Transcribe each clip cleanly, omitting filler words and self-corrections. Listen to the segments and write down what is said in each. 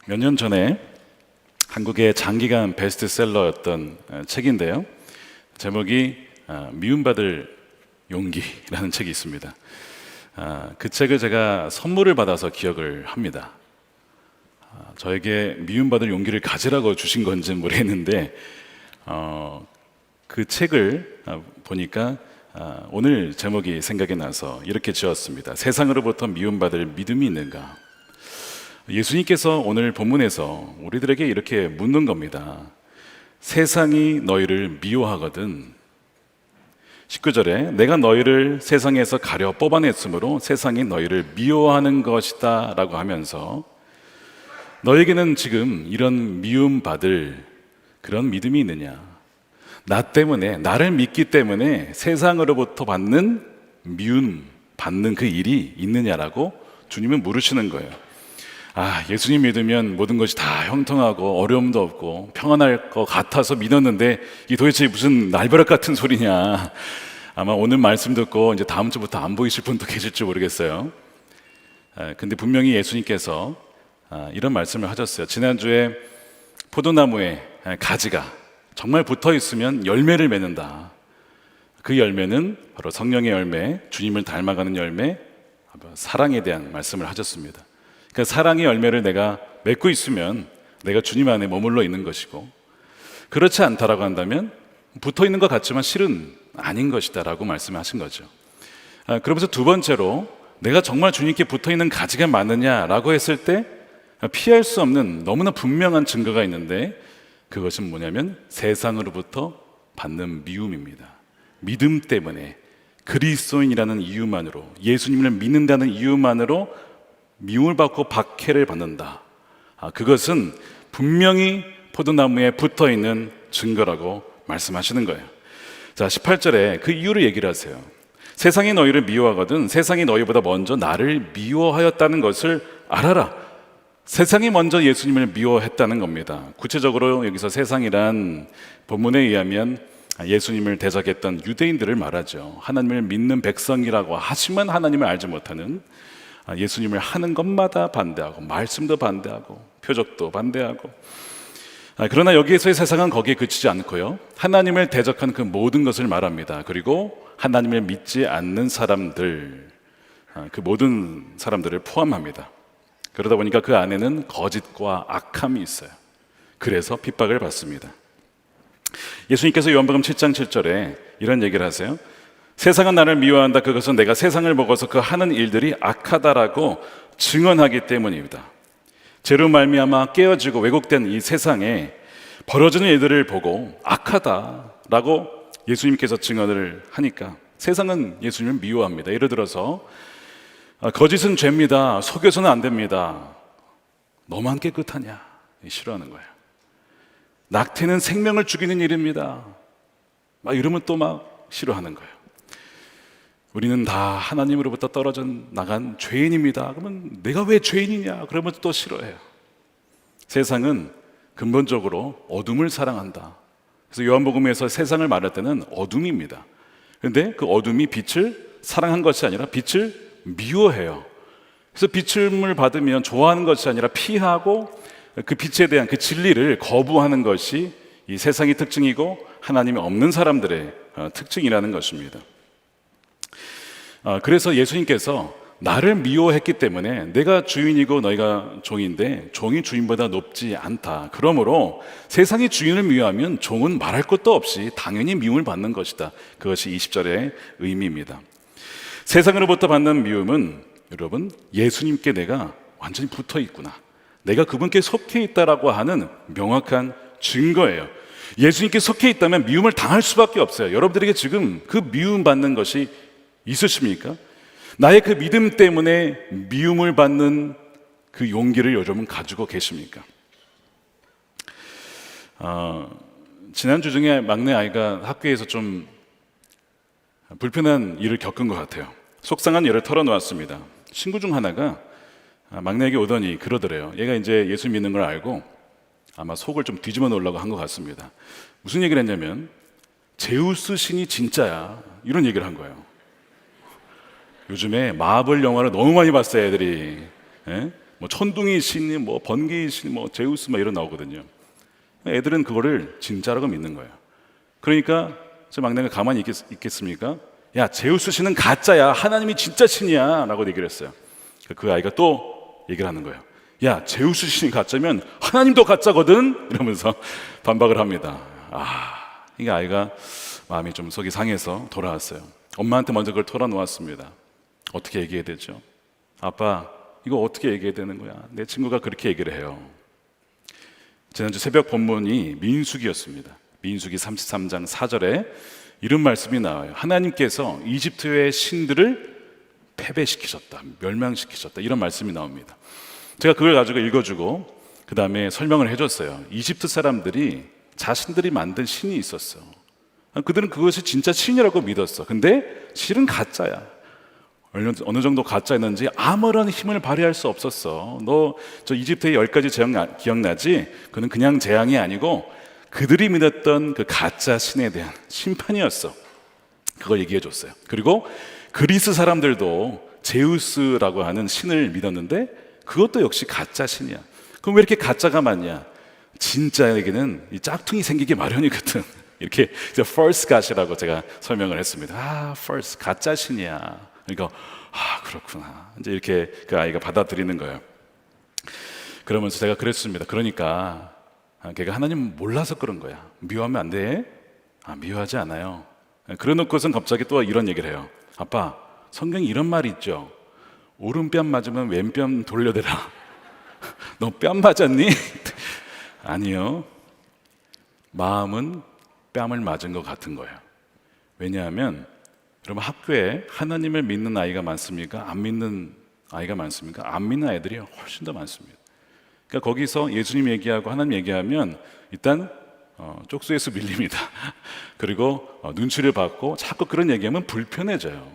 몇 년 전에 한국의 장기간 베스트셀러였던 책인데요. 제목이 미움받을 용기라는 책이 있습니다. 그 책을 제가 선물을 받아서 기억을 합니다. 저에게 미움받을 용기를 가지라고 주신 건지는 모르겠는데 그 책을 보니까 오늘 제목이 생각이 나서 이렇게 지었습니다. 세상으로부터 미움받을 믿음이 있는가? 예수님께서 오늘 본문에서 우리들에게 이렇게 묻는 겁니다. 세상이 너희를 미워하거든. 19절에 내가 너희를 세상에서 가려 뽑아냈으므로 세상이 너희를 미워하는 것이다 라고 하면서 너에게는 지금 이런 미움받을 그런 믿음이 있느냐? 나 때문에, 나를 믿기 때문에 세상으로부터 받는 미움 받는 그 일이 있느냐라고 주님은 물으시는 거예요. 예수님 믿으면 모든 것이 다 형통하고 어려움도 없고 평안할 것 같아서 믿었는데 이게 도대체 무슨 날벼락 같은 소리냐. 아마 오늘 말씀 듣고 이제 다음 주부터 안 보이실 분도 계실지 모르겠어요. 근데 분명히 예수님께서 이런 말씀을 하셨어요. 지난주에 포도나무에 가지가 정말 붙어 있으면 열매를 맺는다. 그 열매는 바로 성령의 열매, 주님을 닮아가는 열매, 사랑에 대한 말씀을 하셨습니다. 그 사랑의 열매를 내가 맺고 있으면 내가 주님 안에 머물러 있는 것이고, 그렇지 않다라고 한다면 붙어 있는 것 같지만 실은 아닌 것이다 라고 말씀하신 거죠. 그러면서 두 번째로 내가 정말 주님께 붙어 있는 가지가 맞느냐라고 했을 때 피할 수 없는 너무나 분명한 증거가 있는데, 그것은 뭐냐면 세상으로부터 받는 미움입니다. 믿음 때문에, 그리스도인이라는 이유만으로, 예수님을 믿는다는 이유만으로 미움을 받고 박해를 받는다. 그것은 분명히 포도나무에 붙어 있는 증거라고 말씀하시는 거예요. 자, 18절에 그 이유를 얘기를 하세요. 세상이 너희를 미워하거든 세상이 너희보다 먼저 나를 미워하였다는 것을 알아라. 세상이 먼저 예수님을 미워했다는 겁니다. 구체적으로 여기서 세상이란 본문에 의하면 예수님을 대적했던 유대인들을 말하죠. 하나님을 믿는 백성이라고 하지만 하나님을 알지 못하는, 예수님을 하는 것마다 반대하고 말씀도 반대하고 표적도 반대하고, 그러나 여기에서의 세상은 거기에 그치지 않고요, 하나님을 대적한 그 모든 것을 말합니다. 그리고 하나님을 믿지 않는 사람들, 그 모든 사람들을 포함합니다. 그러다 보니까 그 안에는 거짓과 악함이 있어요. 그래서 핍박을 받습니다. 예수님께서 요한복음 7장 7절에 이런 얘기를 하세요. 세상은 나를 미워한다. 그것은 내가 세상을 먹어서 그 하는 일들이 악하다라고 증언하기 때문입니다. 죄로 말미암아 깨어지고 왜곡된 이 세상에 벌어지는 일들을 보고 악하다라고 예수님께서 증언을 하니까 세상은 예수님을 미워합니다. 예를 들어서 거짓은 죄입니다. 속여서는 안 됩니다. 너만 깨끗하냐? 싫어하는 거예요. 낙태는 생명을 죽이는 일입니다. 이러면 또 막 싫어하는 거예요. 우리는 다 하나님으로부터 떨어져 나간 죄인입니다. 그러면 내가 왜 죄인이냐? 그러면 또 싫어해요. 세상은 근본적으로 어둠을 사랑한다. 그래서 요한복음에서 세상을 말할 때는 어둠입니다. 그런데 그 어둠이 빛을 사랑한 것이 아니라 빛을 미워해요. 그래서 빛을 받으면 좋아하는 것이 아니라 피하고 그 빛에 대한 그 진리를 거부하는 것이 이 세상의 특징이고 하나님이 없는 사람들의 특징이라는 것입니다. 그래서 예수님께서 나를 미워했기 때문에 내가 주인이고 너희가 종인데 종이 주인보다 높지 않다. 그러므로 세상이 주인을 미워하면 종은 말할 것도 없이 당연히 미움을 받는 것이다. 그것이 20절의 의미입니다. 세상으로부터 받는 미움은 여러분, 예수님께 내가 완전히 붙어 있구나, 내가 그분께 속해 있다라고 하는 명확한 증거예요. 예수님께 속해 있다면 미움을 당할 수밖에 없어요. 여러분들에게 지금 그 미움 받는 것이 있으십니까? 나의 그 믿음 때문에 미움을 받는 그 용기를 여러분 가지고 계십니까? 지난주 중에 막내 아이가 학교에서 좀 불편한 일을 겪은 것 같아요. 속상한 일을 털어놓았습니다. 친구 중 하나가 막내에게 오더니 그러더래요. 얘가 이제 예수 믿는 걸 알고 아마 속을 좀 뒤집어 놓으려고 한 것 같습니다. 무슨 얘기를 했냐면 제우스 신이 진짜야, 이런 얘기를 한 거예요. 요즘에 마블 영화를 너무 많이 봤어요, 애들이. 예? 뭐 천둥이 신이 뭐 번개의 신이 뭐 제우스 막 이런 나오거든요. 애들은 그거를 진짜라고 믿는 거예요. 그러니까 제 막내가 가만히 있겠습니까? 야, 제우스 신은 가짜야, 하나님이 진짜 신이야 라고 얘기를 했어요. 그 아이가 또 얘기를 하는 거예요. 야, 제우스 신이 가짜면 하나님도 가짜거든 이러면서 반박을 합니다. 이게 아이가 마음이 좀 속이 상해서 돌아왔어요. 엄마한테 먼저 그걸 털어놓았습니다. 어떻게 얘기해야 되죠? 아빠, 이거 어떻게 얘기해야 되는 거야? 내 친구가 그렇게 얘기를 해요. 지난주 새벽 본문이 민수기였습니다. 민수기 33장 4절에 이런 말씀이 나와요. 하나님께서 이집트의 신들을 패배시키셨다, 멸망시키셨다, 이런 말씀이 나옵니다. 제가 그걸 가지고 읽어주고 그 다음에 설명을 해줬어요. 이집트 사람들이 자신들이 만든 신이 있었어. 그들은 그것이 진짜 신이라고 믿었어. 근데 실은 가짜야. 어느 정도 가짜였는지 아무런 힘을 발휘할 수 없었어. 너 저 이집트의 10가지 재앙 기억나지? 그는 그냥 재앙이 아니고 그들이 믿었던 그 가짜 신에 대한 심판이었어. 그걸 얘기해 줬어요. 그리고 그리스 사람들도 제우스라고 하는 신을 믿었는데 그것도 역시 가짜 신이야. 그럼 왜 이렇게 가짜가 많냐? 진짜에게는 이 짝퉁이 생기기 마련이거든. 이렇게 false god이라고 제가 설명을 했습니다. false, 가짜 신이야. 그러니까 그렇구나. 이제 이렇게 그 아이가 받아들이는 거예요. 그러면서 제가 그랬습니다. 그러니까 걔가 하나님 몰라서 그런 거야. 미워하면 안 돼? 미워하지 않아요. 그래놓고선 갑자기 또 이런 얘기를 해요. 아빠, 성경에 이런 말이 있죠. 오른뺨 맞으면 왼뺨 돌려대라. 너 뺨 맞았니? 아니요. 마음은 뺨을 맞은 것 같은 거예요. 왜냐하면 여러분, 학교에 하나님을 믿는 아이가 많습니까? 안 믿는 아이가 많습니까? 안 믿는 아이들이 훨씬 더 많습니다. 그러니까 거기서 예수님 얘기하고 하나님 얘기하면 일단 쪽수에서 밀립니다. 그리고 눈치를 받고 자꾸 그런 얘기하면 불편해져요.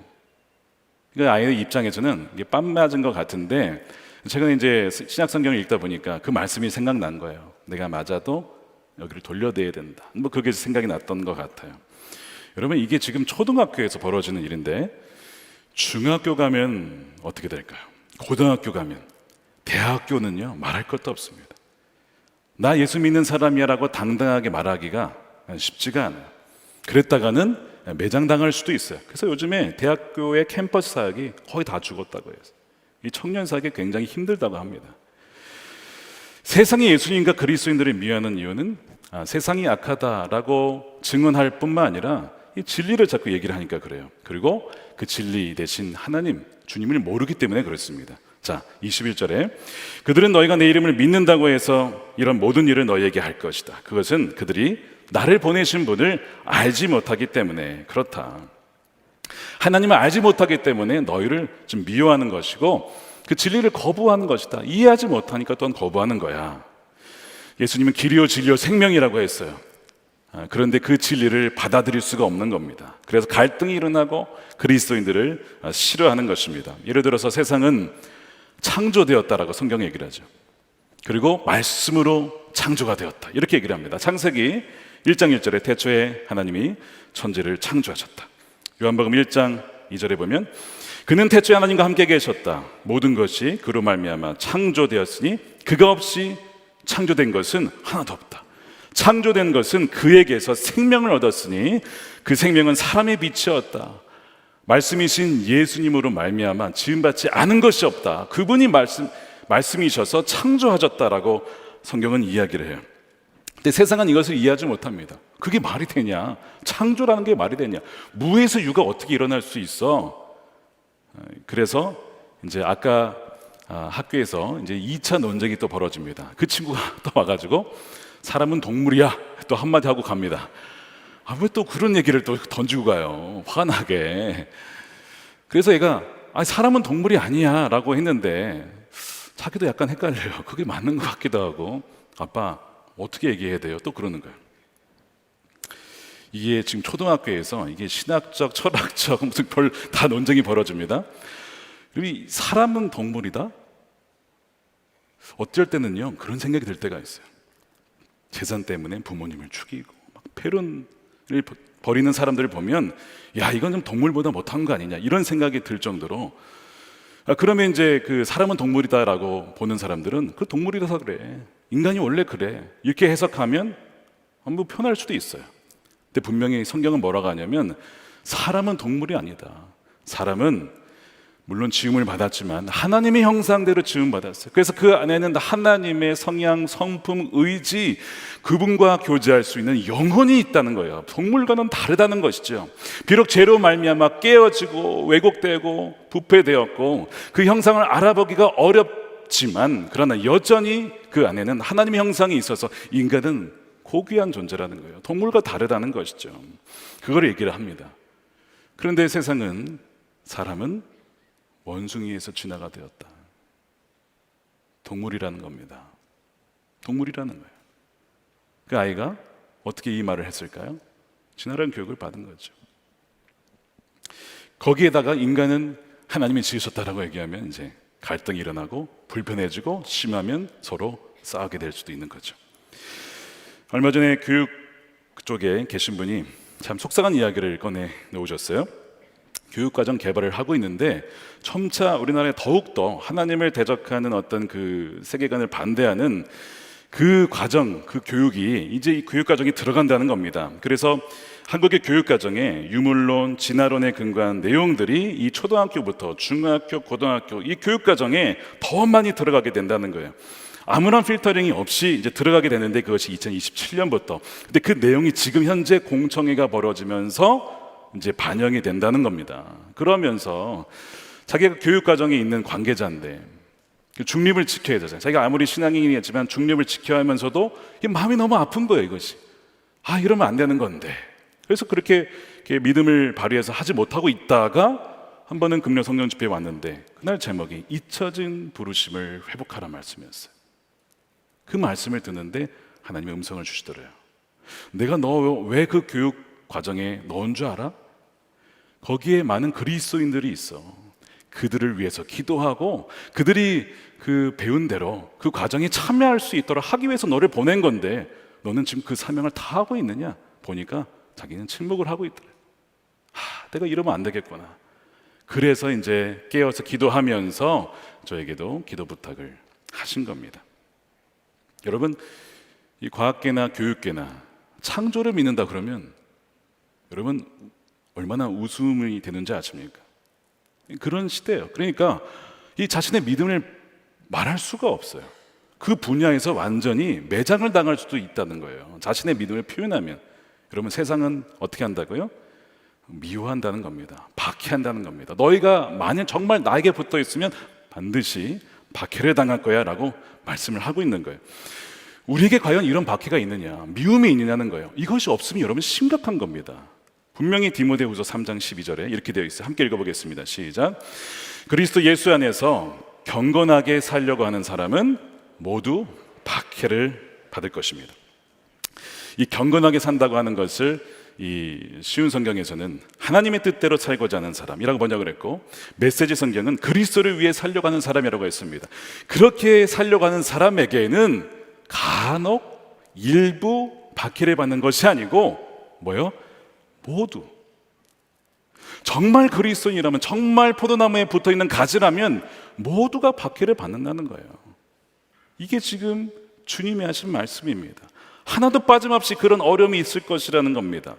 그러니까 아이의 입장에서는 이게 뺨 맞은 것 같은데, 최근에 이제 신약 성경을 읽다 보니까 그 말씀이 생각난 거예요. 내가 맞아도 여기를 돌려대야 된다. 뭐 그게 생각이 났던 것 같아요. 여러분, 이게 지금 초등학교에서 벌어지는 일인데 중학교 가면 어떻게 될까요? 고등학교 가면, 대학교는요 말할 것도 없습니다. 나 예수 믿는 사람이야 라고 당당하게 말하기가 쉽지가 않아요. 그랬다가는 매장당할 수도 있어요. 그래서 요즘에 대학교의 캠퍼스 사역이 거의 다 죽었다고 해요. 이 청년 사역이 굉장히 힘들다고 합니다. 세상이 예수님과 그리스도인들을 미워하는 이유는 세상이 악하다라고 증언할 뿐만 아니라 이 진리를 자꾸 얘기를 하니까 그래요. 그리고 그 진리 대신 하나님, 주님을 모르기 때문에 그렇습니다. 자, 21절에 그들은 너희가 내 이름을 믿는다고 해서 이런 모든 일을 너희에게 할 것이다. 그것은 그들이 나를 보내신 분을 알지 못하기 때문에 그렇다. 하나님을 알지 못하기 때문에 너희를 좀 미워하는 것이고 그 진리를 거부하는 것이다. 이해하지 못하니까 또한 거부하는 거야. 예수님은 길이요 진리요 생명이라고 했어요. 그런데 그 진리를 받아들일 수가 없는 겁니다. 그래서 갈등이 일어나고 그리스도인들을 싫어하는 것입니다. 예를 들어서 세상은 창조되었다라고 성경에 얘기를 하죠. 그리고 말씀으로 창조가 되었다, 이렇게 얘기를 합니다. 창세기 1장 1절에 태초에 하나님이 천지를 창조하셨다. 요한복음 1장 2절에 보면 그는 태초에 하나님과 함께 계셨다. 모든 것이 그로 말미암아 창조되었으니 그가 없이 창조된 것은 하나도 없다. 창조된 것은 그에게서 생명을 얻었으니 그 생명은 사람의 빛이었다. 말씀이신 예수님으로 말미암아 지음받지 않은 것이 없다. 그분이 말씀이셔서 창조하셨다라고 성경은 이야기를 해요. 근데 세상은 이것을 이해하지 못합니다. 그게 말이 되냐? 창조라는 게 말이 되냐? 무에서 유가 어떻게 일어날 수 있어? 그래서 이제 아까 학교에서 이제 2차 논쟁이 또 벌어집니다. 그 친구가 또 와가지고 사람은 동물이야 또 한마디 하고 갑니다. 왜 또 그런 얘기를 또 던지고 가요? 화나게. 그래서 얘가 사람은 동물이 아니야 라고 했는데 자기도 약간 헷갈려요. 그게 맞는 것 같기도 하고. 아빠, 어떻게 얘기해야 돼요? 또 그러는 거예요. 이게 지금 초등학교에서 이게 신학적, 철학적 무슨 별 다 논쟁이 벌어집니다. 그리고 사람은 동물이다? 어쩔 때는요 그런 생각이 들 때가 있어요. 재산 때문에 부모님을 죽이고 막 폐륜을 벌이는 사람들을 보면 야, 이건 좀 동물보다 못한 거 아니냐, 이런 생각이 들 정도로 그러면 이제 그 사람은 동물이다라고 보는 사람들은 그 동물이라서 그래, 인간이 원래 그래, 이렇게 해석하면 뭐 편할 수도 있어요. 근데 분명히 성경은 뭐라고 하냐면 사람은 동물이 아니다. 사람은 물론 지음을 받았지만 하나님의 형상대로 지음받았어요. 그래서 그 안에는 하나님의 성향, 성품, 의지, 그분과 교제할 수 있는 영혼이 있다는 거예요. 동물과는 다르다는 것이죠. 비록 죄로 말미암아 깨어지고 왜곡되고 부패되었고 그 형상을 알아보기가 어렵지만, 그러나 여전히 그 안에는 하나님의 형상이 있어서 인간은 고귀한 존재라는 거예요. 동물과 다르다는 것이죠. 그걸 얘기를 합니다. 그런데 세상은, 사람은 원숭이에서 진화가 되었다. 동물이라는 겁니다. 동물이라는 거예요. 그 아이가 어떻게 이 말을 했을까요? 진화라는 교육을 받은 거죠. 거기에다가 인간은 하나님이 지으셨다라고 얘기하면 이제 갈등이 일어나고 불편해지고 심하면 서로 싸우게 될 수도 있는 거죠. 얼마 전에 교육 쪽에 계신 분이 참 속상한 이야기를 꺼내 놓으셨어요. 교육과정 개발을 하고 있는데 점차 우리나라에 더욱더 하나님을 대적하는 어떤 그 세계관을 반대하는 그 과정, 그 교육이 이제 이 교육과정에 들어간다는 겁니다. 그래서 한국의 교육과정에 유물론, 진화론에 근거한 내용들이 이 초등학교부터 중학교, 고등학교 이 교육과정에 더 많이 들어가게 된다는 거예요. 아무런 필터링이 없이 이제 들어가게 되는데 그것이 2027년부터. 근데 그 내용이 지금 현재 공청회가 벌어지면서 이제 반영이 된다는 겁니다. 그러면서 자기가 교육과정에 있는 관계자인데 중립을 지켜야 되잖아요. 자기가 아무리 신앙인이었지만 중립을 지켜야 하면서도 마음이 너무 아픈 거예요. 이것이 이러면 안 되는 건데. 그래서 그렇게 믿음을 발휘해서 하지 못하고 있다가 한 번은 금요 성령 집회에 왔는데 그날 제목이 잊혀진 부르심을 회복하라 말씀이었어요. 그 말씀을 듣는데 하나님의 음성을 주시더래요. 내가 너 왜 그 교육 과정에 넣은 줄 알아? 거기에 많은 그리스도인들이 있어. 그들을 위해서 기도하고 그들이 그 배운 대로 그 과정에 참여할 수 있도록 하기 위해서 너를 보낸 건데 너는 지금 그 사명을 다 하고 있느냐? 보니까 자기는 침묵을 하고 있더래. 내가 이러면 안 되겠구나. 그래서 이제 깨어서 기도하면서 저에게도 기도 부탁을 하신 겁니다. 여러분, 이 과학계나 교육계나 창조를 믿는다 그러면 여러분 얼마나 웃음이 되는지 아십니까? 그런 시대예요. 그러니까 이 자신의 믿음을 말할 수가 없어요. 그 분야에서 완전히 매장을 당할 수도 있다는 거예요. 자신의 믿음을 표현하면. 여러분, 세상은 어떻게 한다고요? 미워한다는 겁니다. 박해한다는 겁니다. 너희가 만약 정말 나에게 붙어 있으면 반드시 박해를 당할 거야 라고 말씀을 하고 있는 거예요. 우리에게 과연 이런 박해가 있느냐, 미움이 있느냐는 거예요. 이것이 없으면 여러분 심각한 겁니다. 분명히 디모데후서 3장 12절에 이렇게 되어 있어요. 함께 읽어보겠습니다. 시작. 그리스도 예수 안에서 경건하게 살려고 하는 사람은 모두 박해를 받을 것입니다. 이 경건하게 산다고 하는 것을 이 쉬운 성경에서는 하나님의 뜻대로 살고자 하는 사람이라고 번역을 했고, 메시지 성경은 그리스도를 위해 살려고 하는 사람이라고 했습니다. 그렇게 살려고 하는 사람에게는 간혹 일부 박해를 받는 것이 아니고 뭐요? 모두. 정말 그리스도인이라면, 정말 포도나무에 붙어있는 가지라면 모두가 박해를 받는다는 거예요. 이게 지금 주님이 하신 말씀입니다. 하나도 빠짐없이 그런 어려움이 있을 것이라는 겁니다.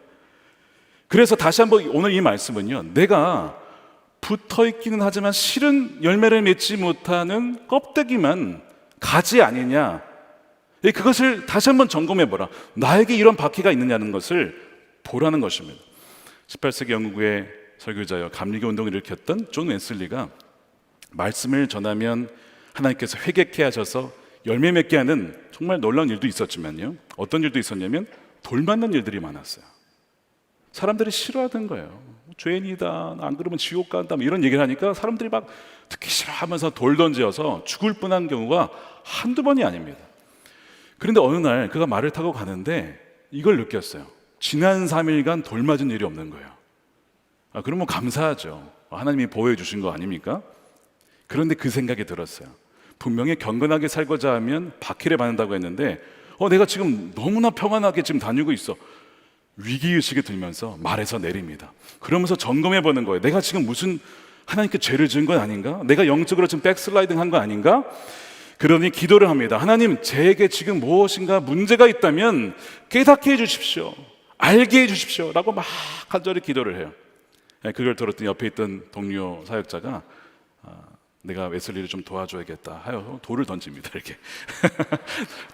그래서 다시 한번 오늘 이 말씀은요, 내가 붙어있기는 하지만 실은 열매를 맺지 못하는 껍데기만 가지 아니냐, 그것을 다시 한번 점검해보라. 나에게 이런 박해가 있느냐는 것을 보라는 것입니다. 18세기 영국의 설교자여 감리교 운동을 일으켰던 존 웨슬리가 말씀을 전하면 하나님께서 회개케 하셔서 열매 맺게 하는 정말 놀라운 일도 있었지만요, 어떤 일도 있었냐면 돌 맞는 일들이 많았어요. 사람들이 싫어하던 거예요. 죄인이다, 안 그러면 지옥 간다, 이런 얘기를 하니까 사람들이 막 듣기 싫어하면서 돌 던져서 죽을 뻔한 경우가 한두 번이 아닙니다. 그런데 어느 날 그가 말을 타고 가는데 이걸 느꼈어요. 지난 3일간 돌 맞은 일이 없는 거예요. 그러면 감사하죠. 하나님이 보호해 주신 거 아닙니까? 그런데 그 생각이 들었어요. 분명히 경건하게 살고자 하면 박해를 받는다고 했는데 내가 지금 너무나 평안하게 지금 다니고 있어. 위기의식이 들면서 말에서 내립니다. 그러면서 점검해 보는 거예요. 내가 지금 무슨 하나님께 죄를 지은 건 아닌가? 내가 영적으로 지금 백슬라이딩 한 거 아닌가? 그러니 기도를 합니다. 하나님, 제게 지금 무엇인가 문제가 있다면 깨닫게 해주십시오. 알게 해주십시오. 라고 막 간절히 기도를 해요. 그걸 들었더니 옆에 있던 동료 사역자가 내가 웨슬리를 좀 도와줘야겠다 하여 돌을 던집니다. 이렇게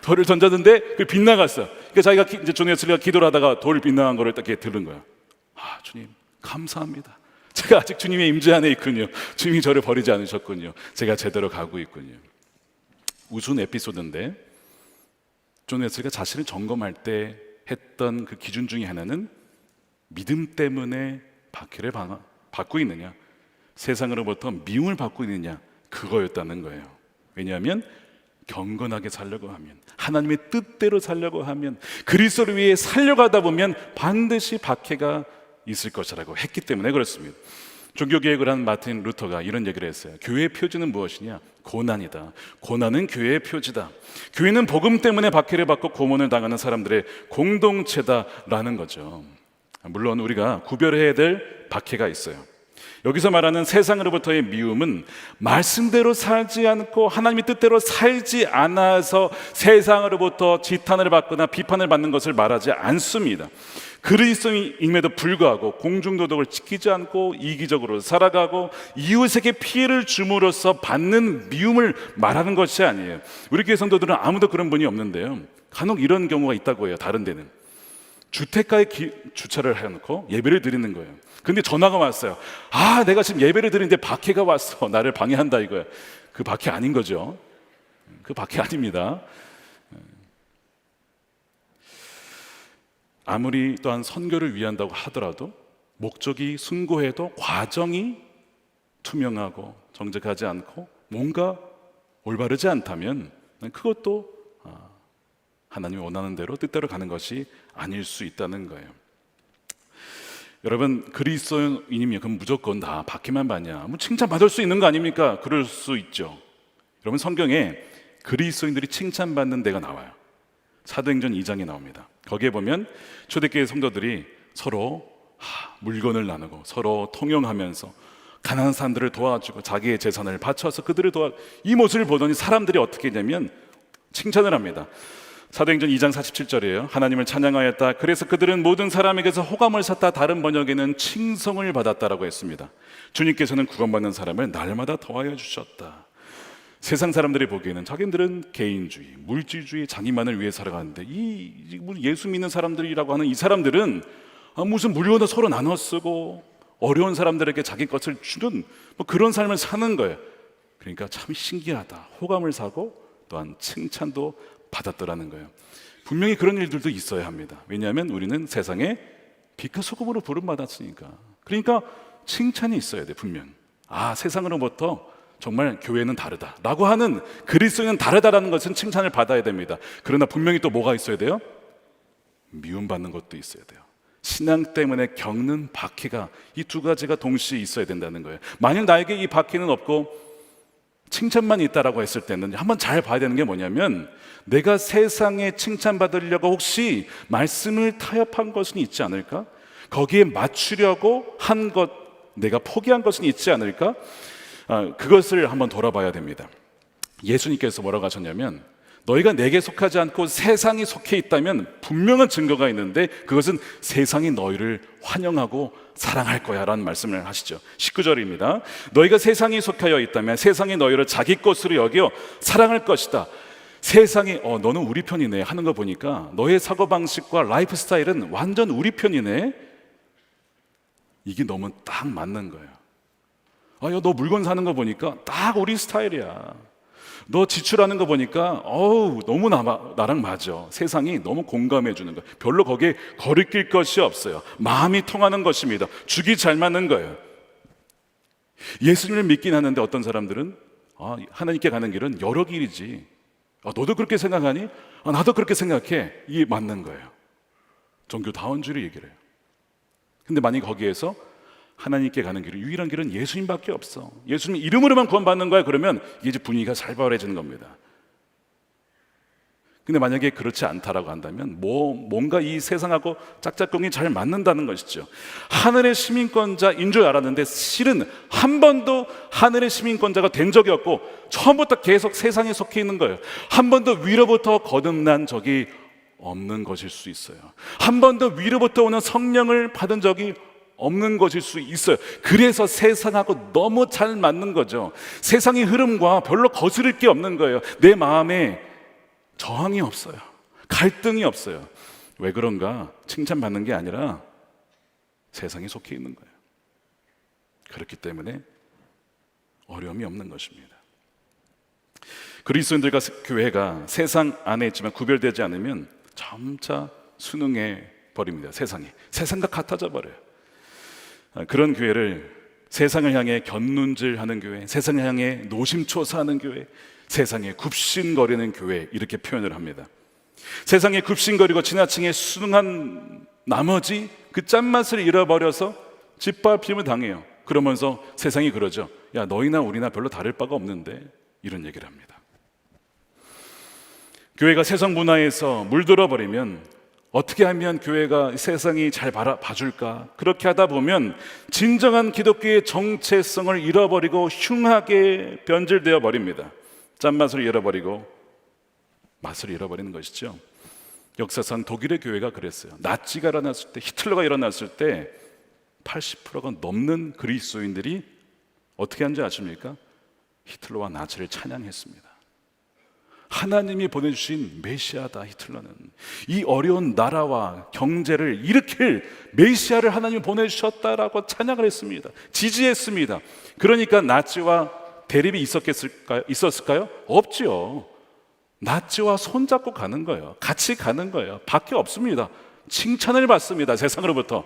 돌을 던졌는데 그 빗나갔어. 그러니까 자기가 이제 존 웨슬리가 기도를 하다가 돌 빗나간 거를 딱 이렇게 들은 거야. 주님 감사합니다. 제가 아직 주님의 임재 안에 있군요. 주님이 저를 버리지 않으셨군요. 제가 제대로 가고 있군요. 우스운 에피소드인데 존 웨슬리가 자신을 점검할 때 했던 그 기준 중에 하나는 믿음 때문에 박해를 받고 있느냐, 세상으로부터 미움을 받고 있느냐, 그거였다는 거예요. 왜냐하면 경건하게 살려고 하면, 하나님의 뜻대로 살려고 하면, 그리스도를 위해 살려가다 보면 반드시 박해가 있을 것이라고 했기 때문에 그렇습니다. 종교개혁을 한 마틴 루터가 이런 얘기를 했어요. 교회의 표지는 무엇이냐? 고난이다. 고난은 교회의 표지다. 교회는 복음 때문에 박해를 받고 고문을 당하는 사람들의 공동체다라는 거죠. 물론 우리가 구별해야 될 박해가 있어요. 여기서 말하는 세상으로부터의 미움은 말씀대로 살지 않고 하나님의 뜻대로 살지 않아서 세상으로부터 지탄을 받거나 비판을 받는 것을 말하지 않습니다. 그리스도인임에도 불구하고 공중도덕을 지키지 않고 이기적으로 살아가고 이웃에게 피해를 줌으로써 받는 미움을 말하는 것이 아니에요. 우리 교회 성도들은 아무도 그런 분이 없는데요, 간혹 이런 경우가 있다고 해요. 다른 데는 주택가에 주차를 해놓고 예배를 드리는 거예요. 근데 전화가 왔어요. 내가 지금 예배를 드리는데 박해가 왔어. 나를 방해한다 이거야. 그 박해 아닌 거죠. 그 박해 아닙니다. 아무리 또한 선교를 위한다고 하더라도 목적이 숭고해도 과정이 투명하고 정직하지 않고 뭔가 올바르지 않다면 그것도 하나님이 원하는 대로 뜻대로 가는 것이 아닐 수 있다는 거예요. 여러분, 그리스도인이면 그럼 무조건 다 박해만 받냐? 칭찬받을 수 있는 거 아닙니까? 그럴 수 있죠. 여러분, 성경에 그리스도인들이 칭찬받는 데가 나와요. 사도행전 2장에 나옵니다. 거기에 보면 초대교회 성도들이 서로 물건을 나누고 서로 통용하면서 가난한 사람들을 도와주고 자기의 재산을 바쳐서 그들을 이 모습을 보더니 사람들이 어떻게 했냐면 칭찬을 합니다. 사도행전 2장 47절이에요. 하나님을 찬양하였다. 그래서 그들은 모든 사람에게서 호감을 샀다. 다른 번역에는 칭송을 받았다라고 했습니다. 주님께서는 구원받는 사람을 날마다 더하여 주셨다. 세상 사람들이 보기에는 자기들은 개인주의, 물질주의, 자기만을 위해 살아가는데 이 예수 믿는 사람들이라고 하는 이 사람들은 무슨 물건을 서로 나눠 쓰고 어려운 사람들에게 자기 것을 주는 그런 삶을 사는 거예요. 그러니까 참 신기하다. 호감을 사고 또한 칭찬도 받았더라는 거예요. 분명히 그런 일들도 있어야 합니다. 왜냐하면 우리는 세상에 빛과 소금으로 부름받았으니까. 그러니까 칭찬이 있어야 돼. 분명. 세상으로부터 정말 교회는 다르다라고 하는, 그리스도는 다르다라는 것은 칭찬을 받아야 됩니다. 그러나 분명히 또 뭐가 있어야 돼요? 미움받는 것도 있어야 돼요. 신앙 때문에 겪는 박해가, 이 두 가지가 동시에 있어야 된다는 거예요. 만약 나에게 이 박해는 없고 칭찬만 있다라고 했을 때는 한번 잘 봐야 되는 게 뭐냐면, 내가 세상에 칭찬받으려고 혹시 말씀을 타협한 것은 있지 않을까? 거기에 맞추려고 한 것, 내가 포기한 것은 있지 않을까? 그것을 한번 돌아봐야 됩니다. 예수님께서 뭐라고 하셨냐면, 너희가 내게 속하지 않고 세상이 속해 있다면 분명한 증거가 있는데 그것은 세상이 너희를 환영하고 사랑할 거야 라는 말씀을 하시죠. 19절입니다. 너희가 세상이 속하여 있다면 세상이 너희를 자기 것으로 여겨 사랑할 것이다. 세상이 너는 우리 편이네 하는 거 보니까 너의 사고방식과 라이프 스타일은 완전 우리 편이네. 이게 너무 딱 맞는 거예요. 야, 너 물건 사는 거 보니까 딱 우리 스타일이야. 너 지출하는 거 보니까 너무 나랑 맞아. 세상이 너무 공감해 주는 거예요. 별로 거기에 거리낄 것이 없어요. 마음이 통하는 것입니다. 죽이 잘 맞는 거예요. 예수님을 믿긴 하는데 어떤 사람들은 하나님께 가는 길은 여러 길이지. 너도 그렇게 생각하니? 나도 그렇게 생각해. 이게 맞는 거예요. 종교다원주의를 얘기를 해요. 근데 만약 거기에서 하나님께 가는 길은, 유일한 길은 예수님밖에 없어. 예수님 이름으로만 구원받는 거야. 그러면 이게 이제 분위기가 살벌해지는 겁니다. 근데 만약에 그렇지 않다라고 한다면 뭔가 이 세상하고 짝짝꿍이 잘 맞는다는 것이죠. 하늘의 시민권자인 줄 알았는데 실은 한 번도 하늘의 시민권자가 된 적이 없고 처음부터 계속 세상에 속해 있는 거예요. 한 번도 위로부터 거듭난 적이 없는 것일 수 있어요. 한 번도 위로부터 오는 성령을 받은 적이 없는 것일 수 있어요. 그래서 세상하고 너무 잘 맞는 거죠. 세상의 흐름과 별로 거스를 게 없는 거예요. 내 마음에 저항이 없어요. 갈등이 없어요. 왜 그런가? 칭찬받는 게 아니라 세상에 속해 있는 거예요. 그렇기 때문에 어려움이 없는 것입니다. 그리스도인들과 교회가 세상 안에 있지만 구별되지 않으면 점차 순응해 버립니다. 세상과 같아져 버려요. 그런 교회를 세상을 향해 곁눈질하는 교회, 세상을 향해 노심초사하는 교회, 세상에 굽신거리는 교회, 이렇게 표현을 합니다. 세상에 굽신거리고 지나치게 순응한 나머지 그 짠맛을 잃어버려서 짓밟힘을 당해요. 그러면서 세상이 그러죠. 야, 너희나 우리나 별로 다를 바가 없는데, 이런 얘기를 합니다. 교회가 세상 문화에서 물들어 버리면 어떻게 하면 교회가 세상이 잘 봐줄까? 그렇게 하다 보면 진정한 기독교의 정체성을 잃어버리고 흉하게 변질되어 버립니다. 짠맛을 잃어버리고 맛을 잃어버리는 것이죠. 역사상 독일의 교회가 그랬어요. 나치가 일어났을 때, 히틀러가 일어났을 때 80%가 넘는 그리스도인들이 어떻게 한지 아십니까? 히틀러와 나치를 찬양했습니다. 하나님이 보내주신 메시아다. 히틀러는 이 어려운 나라와 경제를 일으킬 메시아를 하나님이 보내주셨다라고 찬양을 했습니다. 지지했습니다. 그러니까 나치와 대립이 있었을까요? 없지요. 나치와 손잡고 가는 거예요. 같이 가는 거예요. 밖에 없습니다. 칭찬을 받습니다. 세상으로부터.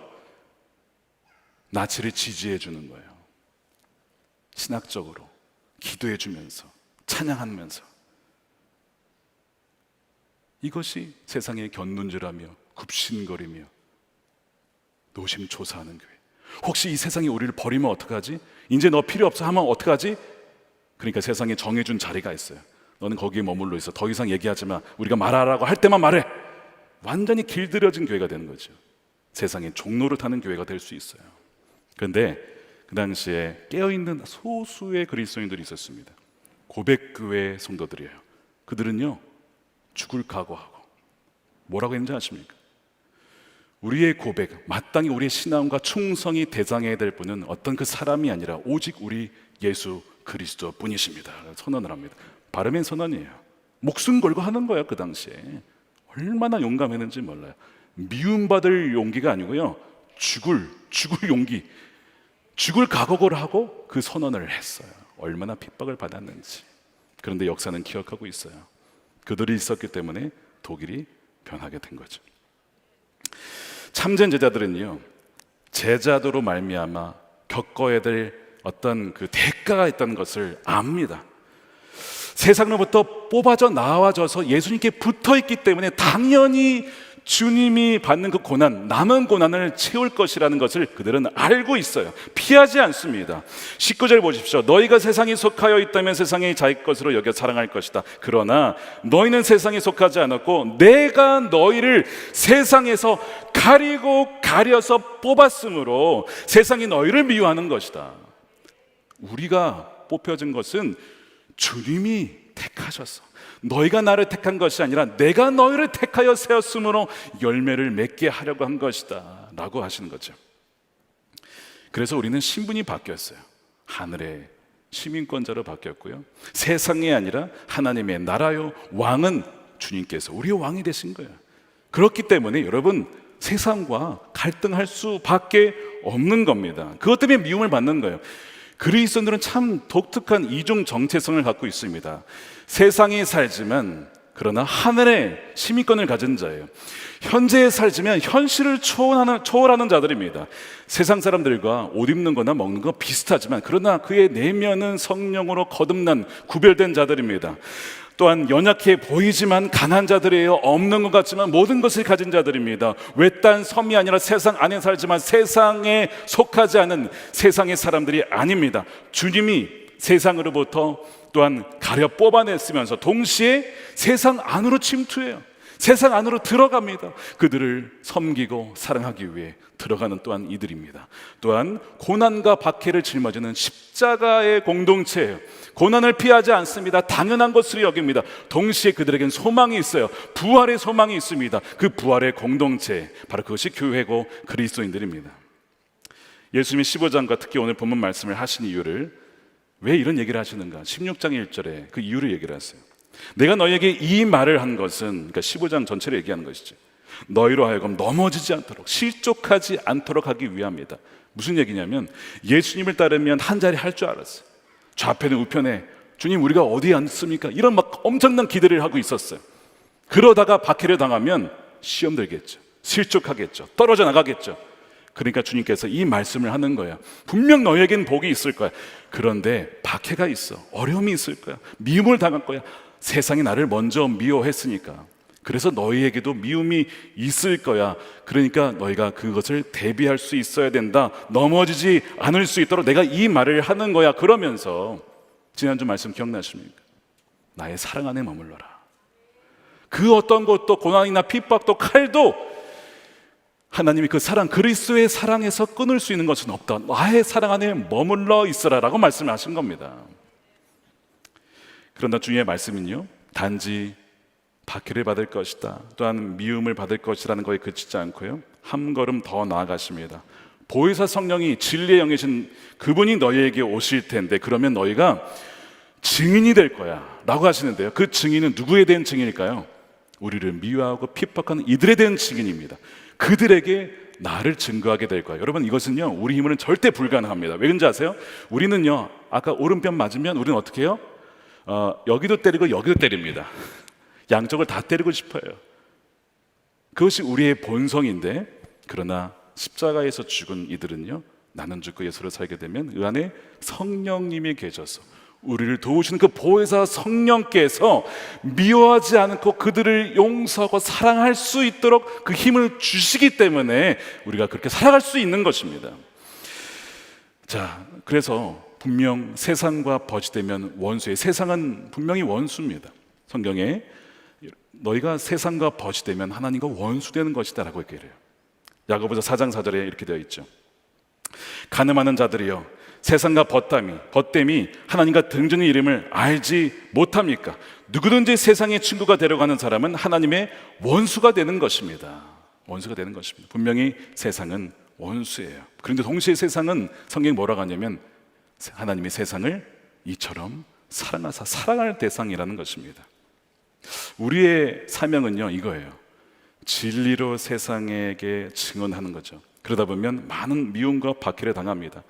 나치를 지지해 주는 거예요. 신학적으로 기도해 주면서, 찬양하면서. 이것이 세상에 곁눈질하며 굽신거리며 노심초사하는 교회. 혹시 이 세상이 우리를 버리면 어떡하지? 이제 너 필요 없어 하면 어떡하지? 그러니까 세상에 정해준 자리가 있어요. 너는 거기에 머물러 있어. 더 이상 얘기하지 마. 우리가 말하라고 할 때만 말해. 완전히 길들여진 교회가 되는 거죠. 세상에 종로를 타는 교회가 될 수 있어요. 그런데 그 당시에 깨어있는 소수의 그리스도인들이 있었습니다. 고백교회 성도들이에요. 그들은요, 죽을 각오하고 뭐라고 했는지 아십니까? 우리의 고백, 마땅히 우리의 신앙과 충성이 대상해야 될 분은 어떤 그 사람이 아니라 오직 우리 예수 그리스도 뿐이십니다. 선언을 합니다. 바르면 선언이에요. 목숨 걸고 하는 거예요. 그 당시에 얼마나 용감했는지 몰라요. 미움받을 용기가 아니고요, 죽을 용기, 죽을 각오를 하고 그 선언을 했어요. 얼마나 핍박을 받았는지. 그런데 역사는 기억하고 있어요. 그들이 있었기 때문에 독일이 변하게 된 거죠. 참된 제자들은요, 제자도로 말미암아 겪어야 될 어떤 그 대가가 있다는 것을 압니다. 세상으로부터 뽑아져 나와져서 예수님께 붙어 있기 때문에 당연히 주님이 받는 그 고난, 남은 고난을 채울 것이라는 것을 그들은 알고 있어요. 피하지 않습니다. 19절 보십시오. 너희가 세상에 속하여 있다면 세상이 자기 것으로 여겨 사랑할 것이다. 그러나 너희는 세상에 속하지 않았고 내가 너희를 세상에서 가려서 뽑았으므로 세상이 너희를 미워하는 것이다. 우리가 뽑혀진 것은 주님이 택하셨어. 너희가 나를 택한 것이 아니라 내가 너희를 택하여 세웠으므로 열매를 맺게 하려고 한 것이다 라고 하시는 거죠. 그래서 우리는 신분이 바뀌었어요. 하늘의 시민권자로 바뀌었고요, 세상이 아니라 하나님의 나라요 왕은 주님께서 우리의 왕이 되신 거예요. 그렇기 때문에 여러분, 세상과 갈등할 수밖에 없는 겁니다. 그것 때문에 미움을 받는 거예요. 그리스도인들은 참 독특한 이중 정체성을 갖고 있습니다. 세상에 살지만 그러나 하늘의 시민권을 가진 자예요. 현재에 살지만 현실을 초월하는 자들입니다. 세상 사람들과 옷 입는 거나 먹는 거 비슷하지만 그러나 그의 내면은 성령으로 거듭난 구별된 자들입니다. 또한 연약해 보이지만 강한 자들이에요. 없는 것 같지만 모든 것을 가진 자들입니다. 외딴 섬이 아니라 세상 안에 살지만 세상에 속하지 않은 세상의 사람들이 아닙니다. 주님이 세상으로부터 또한 가려 뽑아냈으면서 동시에 세상 안으로 침투해요. 세상 안으로 들어갑니다. 그들을 섬기고 사랑하기 위해 들어가는 또한 이들입니다. 또한 고난과 박해를 짊어지는 십자가의 공동체예요. 고난을 피하지 않습니다. 당연한 것으로 여깁니다. 동시에 그들에겐 소망이 있어요. 부활의 소망이 있습니다. 그 부활의 공동체, 바로 그것이 교회고 그리스도인들입니다. 예수님이 15장과 특히 오늘 본문 말씀을 하신 이유를, 왜 이런 얘기를 하시는가? 16장 1절에 그 이유를 얘기를 하세요. 내가 너희에게 이 말을 한 것은, 그러니까 15장 전체를 얘기하는 것이죠. 너희로 하여금 넘어지지 않도록, 실족하지 않도록 하기 위함이다. 무슨 얘기냐면, 예수님을 따르면 한 자리 할 줄 알았어요. 좌편에 우편에 주님 우리가 어디에 앉습니까? 이런 막 엄청난 기대를 하고 있었어요. 그러다가 박해를 당하면 시험 들겠죠. 실족하겠죠. 떨어져 나가겠죠. 그러니까 주님께서 이 말씀을 하는 거야. 분명 너희에겐 복이 있을 거야. 그런데 박해가 있어. 어려움이 있을 거야. 미움을 당할 거야. 세상이 나를 먼저 미워했으니까. 그래서 너희에게도 미움이 있을 거야. 그러니까 너희가 그것을 대비할 수 있어야 된다. 넘어지지 않을 수 있도록 내가 이 말을 하는 거야. 그러면서 지난주 말씀 기억나십니까? 나의 사랑 안에 머물러라. 그 어떤 것도, 고난이나 핍박도 칼도 하나님이 그 사랑, 그리스도의 사랑에서 끊을 수 있는 것은 없다. 나의 사랑 안에 머물러 있으라 라고 말씀하신 겁니다. 그러나 주님의 말씀은요, 단지 박해를 받을 것이다, 또한 미움을 받을 것이라는 거에 그치지 않고요, 한 걸음 더 나아가십니다. 보혜사 성령이 진리의 영이신 그분이 너희에게 오실 텐데 그러면 너희가 증인이 될 거야 라고 하시는데요, 그 증인은 누구에 대한 증인일까요? 우리를 미워하고 핍박하는 이들에 대한 증인입니다. 그들에게 나를 증거하게 될 거예요. 여러분, 이것은요 우리 힘으로는 절대 불가능합니다. 왜 그런지 아세요? 우리는요, 아까 오른편 맞으면 우리는 어떻게 해요? 여기도 때리고 여기도 때립니다. 양쪽을 다 때리고 싶어요. 그것이 우리의 본성인데, 그러나 십자가에서 죽은 이들은요, 나는 죽고 예수로 살게 되면 그 안에 성령님이 계셔서 우리를 도우시는 그 보혜사 성령께서 미워하지 않고 그들을 용서하고 사랑할 수 있도록 그 힘을 주시기 때문에 우리가 그렇게 살아갈 수 있는 것입니다. 자, 그래서 분명 세상과 버짓되면 원수예요. 세상은 분명히 원수입니다. 성경에 너희가 세상과 버짓되면 하나님과 원수되는 것이다 라고 얘기해요. 야고보서 4장 4절에 이렇게 되어 있죠. 가늠하는 자들이여, 세상과 벗됨이 하나님과 등진의 이름을 알지 못합니까? 누구든지 세상의 친구가 되려가는 사람은 하나님의 원수가 되는 것입니다. 원수가 되는 것입니다. 분명히 세상은 원수예요. 그런데 동시에 세상은, 성경이 뭐라고 하냐면 하나님의 세상을 이처럼 사랑하사 사랑할 대상이라는 것입니다. 우리의 사명은요 이거예요. 진리로 세상에게 증언하는 거죠. 그러다 보면 많은 미움과 박해를 당합니다.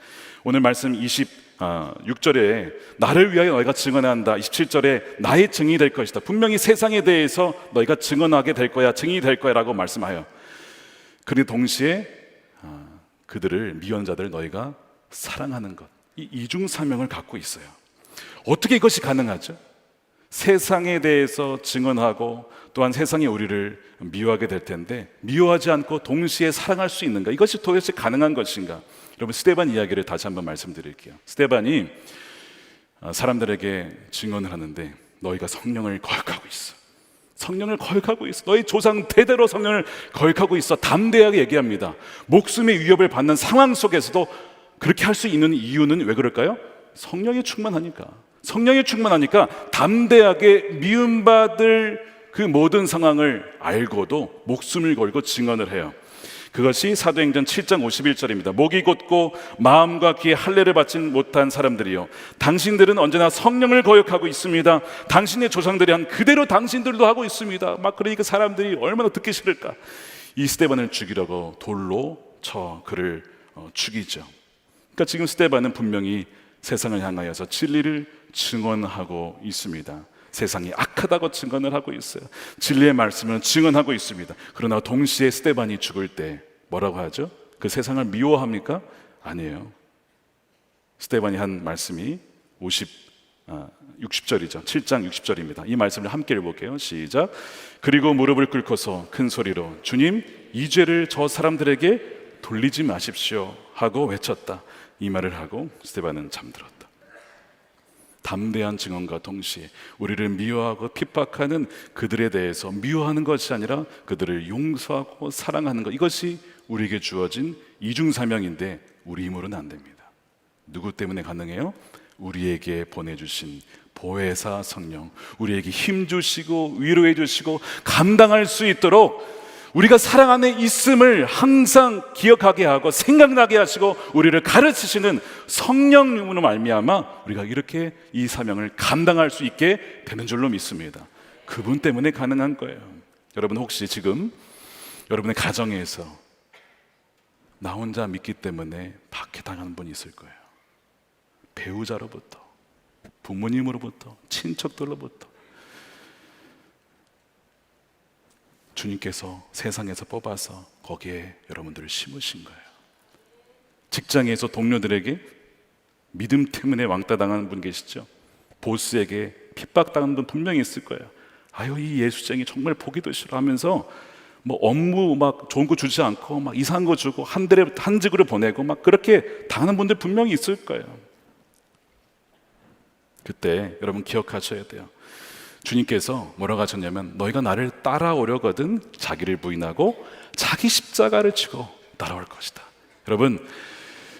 오늘 말씀 26절에 나를 위하여 너희가 증언해야 한다, 27절에 나의 증인이 될 것이다. 분명히 세상에 대해서 너희가 증언하게 될 거야, 증인이 될 거야 라고 말씀하여, 그런데 동시에 그들을, 미워자들을 너희가 사랑하는 것, 이 이중 사명을 갖고 있어요. 어떻게 이것이 가능하죠? 세상에 대해서 증언하고 또한 세상이 우리를 미워하게 될 텐데 미워하지 않고 동시에 사랑할 수 있는가? 이것이 도대체 가능한 것인가? 여러분, 스데반 이야기를 다시 한번 말씀드릴게요. 스데반이 사람들에게 증언을 하는데 너희가 성령을 거역하고 있어. 성령을 거역하고 있어. 너희 조상 대대로 성령을 거역하고 있어. 담대하게 얘기합니다. 목숨의 위협을 받는 상황 속에서도 그렇게 할 수 있는 이유는 왜 그럴까요? 성령이 충만하니까. 성령이 충만하니까 담대하게 미움받을 그 모든 상황을 알고도 목숨을 걸고 증언을 해요. 그것이 사도행전 7장 51절입니다. 목이 곧고 마음과 귀에 할례를 받지 못한 사람들이요, 당신들은 언제나 성령을 거역하고 있습니다. 당신의 조상들이 한 그대로 당신들도 하고 있습니다. 막 그러니까 사람들이 얼마나 듣기 싫을까. 이 스데반을 죽이려고 돌로 쳐 그를 죽이죠. 그러니까 지금 스데반은 분명히 세상을 향하여서 진리를 증언하고 있습니다. 세상이 악하다고 증언을 하고 있어요. 진리의 말씀을 증언하고 있습니다. 그러나 동시에 스데반이 죽을 때 뭐라고 하죠? 그 세상을 미워합니까? 아니에요. 스데반이 한 말씀이 60절이죠. 7장 60절입니다. 이 말씀을 함께 읽어볼게요. 시작. 그리고 무릎을 꿇고서 큰 소리로 주님, 이 죄를 저 사람들에게 돌리지 마십시오 하고 외쳤다. 이 말을 하고 스데반은 잠들었다. 담대한 증언과 동시에 우리를 미워하고 핍박하는 그들에 대해서 미워하는 것이 아니라 그들을 용서하고 사랑하는 것, 이것이 우리에게 주어진 이중사명인데 우리 힘으로는 안 됩니다. 누구 때문에 가능해요? 우리에게 보내주신 보혜사 성령, 우리에게 힘 주시고 위로해 주시고 감당할 수 있도록 우리가 사랑 안에 있음을 항상 기억하게 하고 생각나게 하시고 우리를 가르치시는 성령님으로 말미암아 우리가 이렇게 이 사명을 감당할 수 있게 되는 줄로 믿습니다. 그분 때문에 가능한 거예요. 여러분 혹시 지금 여러분의 가정에서 나 혼자 믿기 때문에 박해당하는 분이 있을 거예요. 배우자로부터, 부모님으로부터, 친척들로부터. 주님께서 세상에서 뽑아서 거기에 여러분들을 심으신 거예요. 직장에서 동료들에게 믿음 때문에 왕따 당하는 분 계시죠? 보스에게 핍박당하는 분 분명히 있을 거예요. 아유, 이 예수쟁이 정말 보기도 싫어 하면서 뭐 업무 막 좋은 거 주지 않고 막 이상한 거 주고 한 직으로 보내고 막 그렇게 당하는 분들 분명히 있을 거예요. 그때 여러분 기억하셔야 돼요. 주님께서 뭐라고 하셨냐면 너희가 나를 따라오려거든 자기를 부인하고 자기 십자가를 지고 따라올 것이다. 여러분,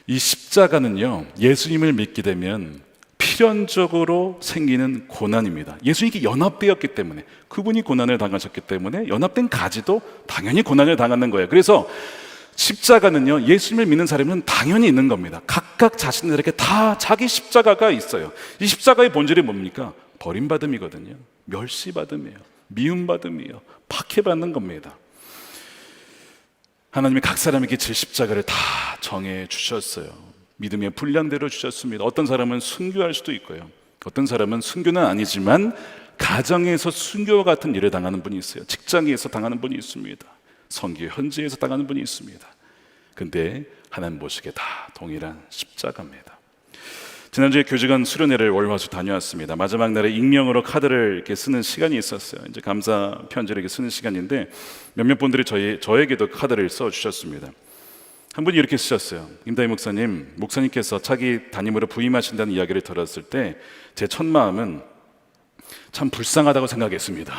이 십자가는요, 예수님을 믿게 되면 필연적으로 생기는 고난입니다. 예수님께 연합되었기 때문에, 그분이 고난을 당하셨기 때문에 연합된 가지도 당연히 고난을 당하는 거예요. 그래서 십자가는요, 예수님을 믿는 사람은 당연히 있는 겁니다. 각각 자신들에게 다 자기 십자가가 있어요. 이 십자가의 본질이 뭡니까? 버림받음이거든요. 멸시받음이에요. 미움받음이에요. 박해받는 겁니다. 하나님이 각 사람에게 질 십자가를 다 정해 주셨어요. 믿음의 분량대로 주셨습니다. 어떤 사람은 순교할 수도 있고요, 어떤 사람은 순교는 아니지만 가정에서 순교와 같은 일을 당하는 분이 있어요. 직장에서 당하는 분이 있습니다. 선교 현지에서 당하는 분이 있습니다. 근데 하나님 보시기에 다 동일한 십자가입니다. 지난주에 교직원 수련회를 월화수 다녀왔습니다. 마지막 날에 익명으로 카드를 이렇게 쓰는 시간이 있었어요. 이제 감사 편지를 이렇게 쓰는 시간인데 몇몇 분들이 저에게도 카드를 써주셨습니다. 한 분이 이렇게 쓰셨어요. 임다희 목사님, 목사님께서 차기 담임으로 부임하신다는 이야기를 들었을 때 제 첫 마음은 참 불쌍하다고 생각했습니다.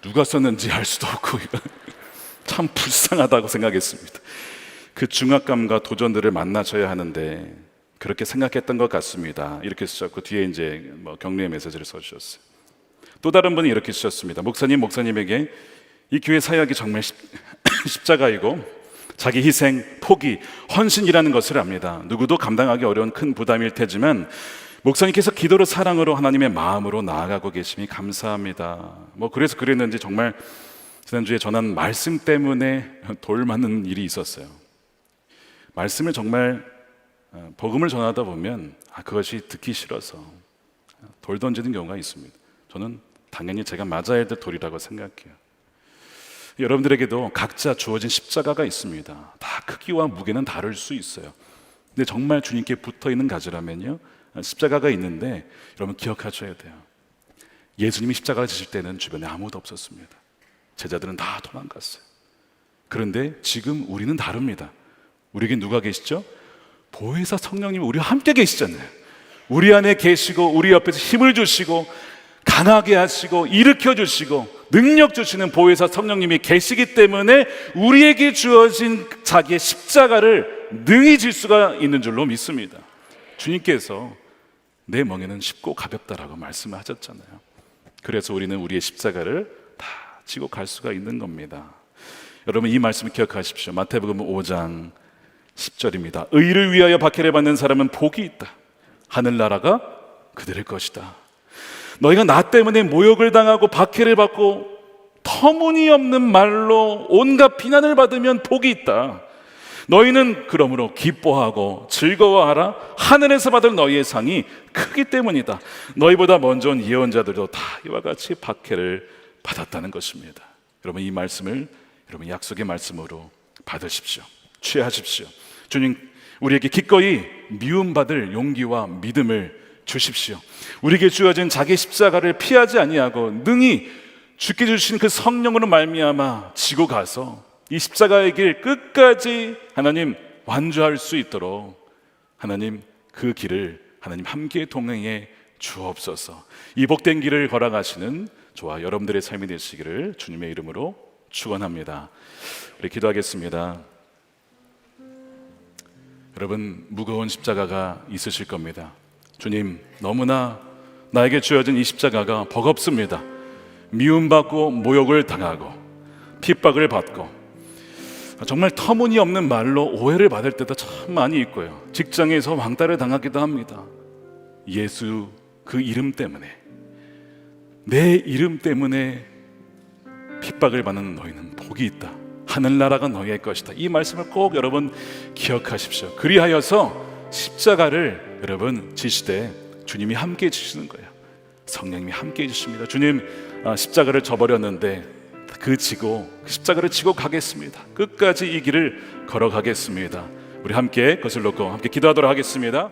누가 썼는지 알 수도 없고 참 불쌍하다고 생각했습니다. 그 중압감과 도전들을 만나셔야 하는데 그렇게 생각했던 것 같습니다. 이렇게 쓰셨고 뒤에 이제 격려의 메시지를 써주셨어요. 또 다른 분이 이렇게 쓰셨습니다. 목사님에게 이 교회 사역이 정말 십자가이고 자기 희생, 포기, 헌신이라는 것을 압니다. 누구도 감당하기 어려운 큰 부담일 테지만 목사님께서 기도로 사랑으로 하나님의 마음으로 나아가고 계심이 감사합니다. 그래서 그랬는지 정말 지난주에 전한 말씀 때문에 돌 맞는 일이 있었어요. 말씀을 정말 복음을 전하다 보면 그것이 듣기 싫어서 돌 던지는 경우가 있습니다. 저는 당연히 제가 맞아야 할 돌이라고 생각해요. 여러분들에게도 각자 주어진 십자가가 있습니다. 다 크기와 무게는 다를 수 있어요. 근데 정말 주님께 붙어있는 가지라면요, 십자가가 있는데 여러분 기억하셔야 돼요. 예수님이 십자가를 지실 때는 주변에 아무도 없었습니다. 제자들은 다 도망갔어요. 그런데 지금 우리는 다릅니다. 우리에게 누가 계시죠? 보혜사 성령님이 우리와 함께 계시잖아요. 우리 안에 계시고 우리 옆에서 힘을 주시고 강하게 하시고 일으켜 주시고 능력 주시는 보혜사 성령님이 계시기 때문에 우리에게 주어진 자기의 십자가를 능히 질 수가 있는 줄로 믿습니다. 주님께서 내 멍에는 쉽고 가볍다라고 말씀을 하셨잖아요. 그래서 우리는 우리의 십자가를 다 지고 갈 수가 있는 겁니다. 여러분, 이 말씀을 기억하십시오. 마태복음 5장 10절입니다. 의를 위하여 박해를 받는 사람은 복이 있다. 하늘나라가 그들의 것이다. 너희가 나 때문에 모욕을 당하고 박해를 받고 터무니없는 말로 온갖 비난을 받으면 복이 있다. 너희는 그러므로 기뻐하고 즐거워하라. 하늘에서 받을 너희의 상이 크기 때문이다. 너희보다 먼저 온 예언자들도 다 이와 같이 박해를 받았다는 것입니다. 여러분, 이 말씀을 여러분 약속의 말씀으로 받으십시오. 취하십시오. 주님, 우리에게 기꺼이 미움받을 용기와 믿음을 주십시오. 우리에게 주어진 자기 십자가를 피하지 아니하고 능히 주께 주신 그 성령으로 말미암아 지고 가서 이 십자가의 길 끝까지 하나님 완주할 수 있도록 하나님 그 길을 하나님 함께 동행해 주옵소서. 이 복된 길을 걸어가시는 저와 여러분들의 삶이 되시기를 주님의 이름으로 축원합니다. 우리 기도하겠습니다. 여러분, 무거운 십자가가 있으실 겁니다. 주님, 너무나 나에게 주어진 이 십자가가 버겁습니다. 미움받고 모욕을 당하고 핍박을 받고 정말 터무니없는 말로 오해를 받을 때도 참 많이 있고요. 직장에서 왕따를 당하기도 합니다. 예수 그 이름 때문에, 내 이름 때문에 핍박을 받는 너희는 복이 있다. 하늘나라가 너희의 것이다. 이 말씀을 꼭 여러분 기억하십시오. 그리하여서 십자가를 여러분 지시되 주님이 함께 해주시는 거예요. 성령님이 함께 해주십니다. 주님, 십자가를 져버렸는데 그 십자가를 지고 가겠습니다. 끝까지 이 길을 걸어가겠습니다. 우리 함께 것을 놓고 함께 기도하도록 하겠습니다.